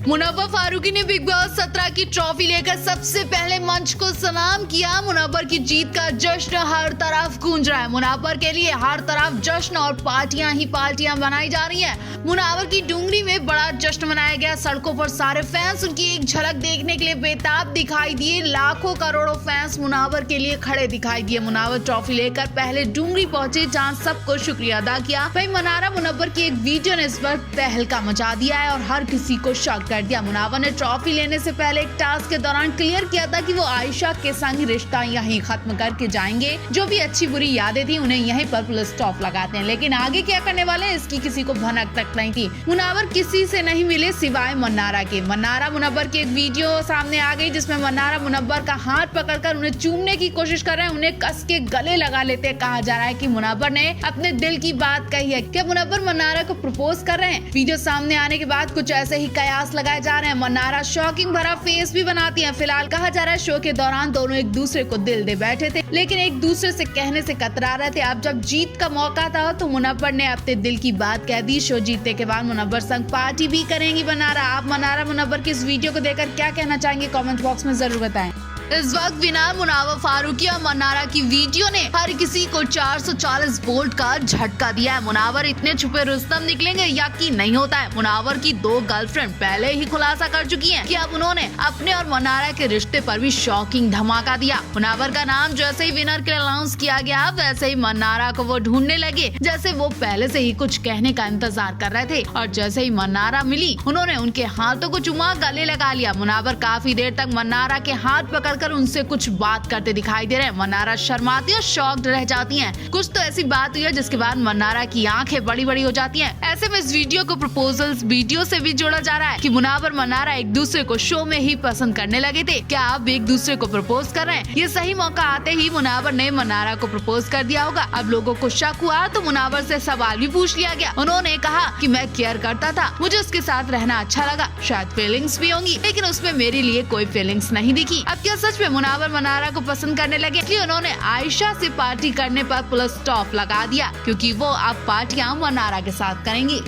मुनव्वर फारूकी ने big boss 17 की trophy लेकर सबसे पहले मंच को सलाम किया। मुनव्वर की जीत का जश्न हर तरफ गूंज रहा है। मुनव्वर के लिए हर तरफ जश्न और पार्टियां ही पार्टियां मनाई जा रही हैं। मुनव्वर की डूंगरी में बड़ा जश्न मनाया गया। सड़कों पर सारे फैंस उनकी एक झलक देखने के लिए बेताब दिखाई दिए। लाखों करोड़ों फैंस मुनव्वर के लिए खड़े दिखाई दिए। मुनव्वर ट्रॉफी लेकर पहले डूंगरी पहुंचे, जहां सबको शुक्रिया अदा किया। वहीं मनारा मुनव्वर की एक वीडियो ने इस वक्त तहलका मचा दिया है और हर किसी को शॉक कर दिया। मुनव्वर ने ट्रॉफी लेने से पहले एक टास्क के दौरान क्लियर किया था कि वो आयशा के संग रिश्ता यहीं खत्म करके जाएंगे। जो भी अच्छी बुरी यादें थी उन्हें यहीं पर फुल स्टॉप लगाते हैं। लेकिन आगे क्या करने वाले हैं इसकी किसी को भनक तक नहीं थी। मुनव्वर किसी से नहीं मिले सिवाय मन्नारा के। मन्नारा मुनव्वर की एक वीडियो सामने आ गई जिसमें मन्नारा मुनव्वर का हाथ पकड़कर उन्हें चूमने की कोशिश कर रहे हैं, उन्हें कस के गले लगा लेते। कहा जा रहा है कि मुनव्वर ने अपने दिल की बात कही है। क्या मुनव्वर मन्नारा को प्रपोज कर रहे हैं? वीडियो सामने आने के बाद कुछ ऐसे ही कयास लगाए जा रहे हैं। मन्नारा शॉकिंग भरा फेस भी बनाती हैं। फिलहाल कहा जा रहा है शो के दौरान दोनों एक दूसरे को दिल दे बैठे थे, लेकिन एक दूसरे से कहने से कतरा रहे थे। अब जब जीत का मौका था तो मुनव्वर ने अपने दिल की बात कह दी। शो जीतने के बाद मुनव्वर संग पार्टी भी करेंगी मन्नारा। आप मन्नारा मुनव्वर की इस वीडियो को देखकर क्या कहना चाहेंगे? कमेंट बॉक्स में जरूर बताएं। इस वक्त विनर मुनव्वर फारूकी और मन्नारा की वीडियो ने हर किसी को 440 वोल्ट का झटका दिया है। मुनव्वर इतने छुपे रुस्तम निकलेंगे यकीन नहीं होता है। मुनव्वर की 2 गर्लफ्रेंड पहले ही खुलासा कर चुकी हैं कि अब उन्होंने अपने और मन्नारा के रिश्ते पर भी शॉकिंग धमाका दिया। मुनव्वर का नाम जैसे ही विनर के अनाउंस किया गया वैसे ही मन्नारा को वो ढूंढने लगे, जैसे वो पहले से ही कुछ कहने का इंतजार कर रहे थे। और जैसे ही मन्नारा मिली उन्होंने उनके हाथों को चुमा, गले लगा लिया। मुनव्वर काफी देर तक मन्नारा के हाथ पकड़ कर उनसे कुछ बात करते दिखाई दे रहे हैं। मन्नारा शर्माती और शॉक्ड रह जाती हैं। कुछ तो ऐसी बात हुई है जिसके बाद मन्नारा की आंखें बड़ी बड़ी हो जाती हैं। ऐसे में इस वीडियो को प्रपोजल्स वीडियो से भी जोड़ा जा रहा है कि मुनव्वर मन्नारा एक दूसरे को शो में ही पसंद करने लगे थे। क्या आप एक दूसरे को प्रपोज कर रहे हैं? ये सही मौका आते ही मुनव्वर ने मन्नारा को प्रपोज कर दिया होगा। अब लोगों को शक हुआ तो मुनव्वर से सवाल भी पूछ लिया गया। उन्होंने कहा कि मैं केयर करता था, मुझे उसके साथ रहना अच्छा लगा, शायद फीलिंग्स भी होंगी, लेकिन उसमें मेरे लिए कोई फीलिंग्स नहीं दिखी। अब क्या सच में मुनव्वर मन्नारा को पसंद करने लगे? इसलिए उन्होंने आयशा से पार्टी करने पर फुल स्टॉप लगा दिया, क्योंकि वो अब पार्टियां मन्नारा के साथ करेंगी।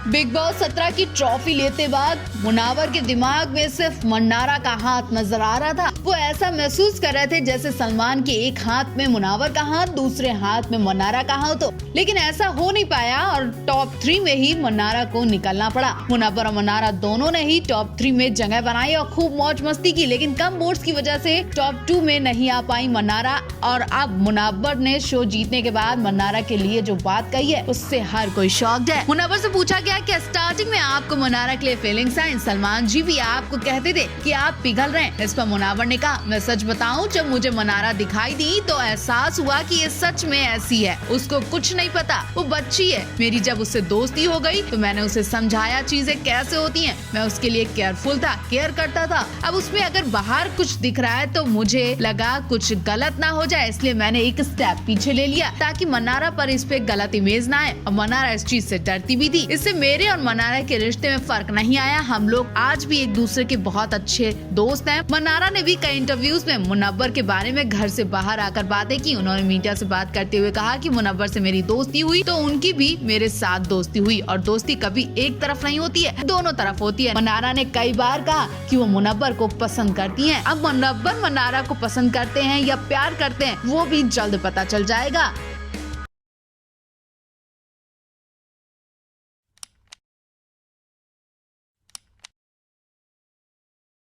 बिग बॉस 17 की ट्रॉफी लेते बाद मुनव्वर के दिमाग में सिर्फ मन्नारा का हाथ नजर आ रहा था। वो ऐसा महसूस कर रहे थे जैसे सलमान के एक हाथ में मुनव्वर का हाथ, दूसरे हाथ में मन्नारा का हाथ हो। लेकिन ऐसा हो नहीं पाया और टॉप 3 में ही मन्नारा को निकलना पड़ा। मुनव्वर और मन्नारा दोनों ने ही टॉप 3 में जगह बनाई और खूब मौज मस्ती की, लेकिन कम वोट्स की वजह से टॉप 2 में नहीं आ पाई मन्नारा। और अब मुनव्वर ने शो जीतने के बाद मन्नारा के लिए जो बात कही है उससे हर कोई शॉक्ड है। मुनव्वर से पूछा गया कि स्टार्टिंग में आपको मन्नारा के लिए फीलिंग्स आई, सलमान जी भी आपको कहते थे कि आप पिघल रहे हैं। इस पर मुनव्वर ने कहा, मैं सच बताऊं, जब मुझे मन्नारा दिखाई दी तो एहसास हुआ कि ये सच में ऐसी है। उसको कुछ नहीं पता, वो बच्ची है। मेरी जब उससे दोस्ती हो गई तो मैंने उसे समझाया चीजें कैसे होती हैं। मैं उसके लिए केयरफुल था, केयर करता था। अब उसमें अगर बाहर कुछ दिख रहा है तो मुझे लगा कुछ गलत ना हो जाए, इसलिए मैंने एक स्टेप पीछे ले लिया ताकि मन्नारा पर इस पे गलत इमेज ना आए। और मन्नारा इस चीज से डरती भी थी। इससे मेरे और मन्नारा के रिश्ते में फर्क नहीं आया। हम लोग आज भी एक दूसरे के बहुत अच्छे दोस्त हैं। मन्नारा ने भी कई इंटरव्यूज में मुनव्वर के बारे में घर से बाहर आकर बातें की। उन्होंने मीडिया से बात करते हुए कहा कि मुनव्वर से मेरी दोस्ती हुई तो उनकी भी मेरे साथ दोस्ती हुई, और दोस्ती कभी एक तरफ नहीं होती है, दोनों तरफ होती है। मन्नारा ने कई बार कहा कि वो मुनव्वर को पसंद करती हैं। अब मुनव्वर मन्नारा को पसंद करते हैं या प्यार करते हैं वो भी जल्द पता चल जाएगा।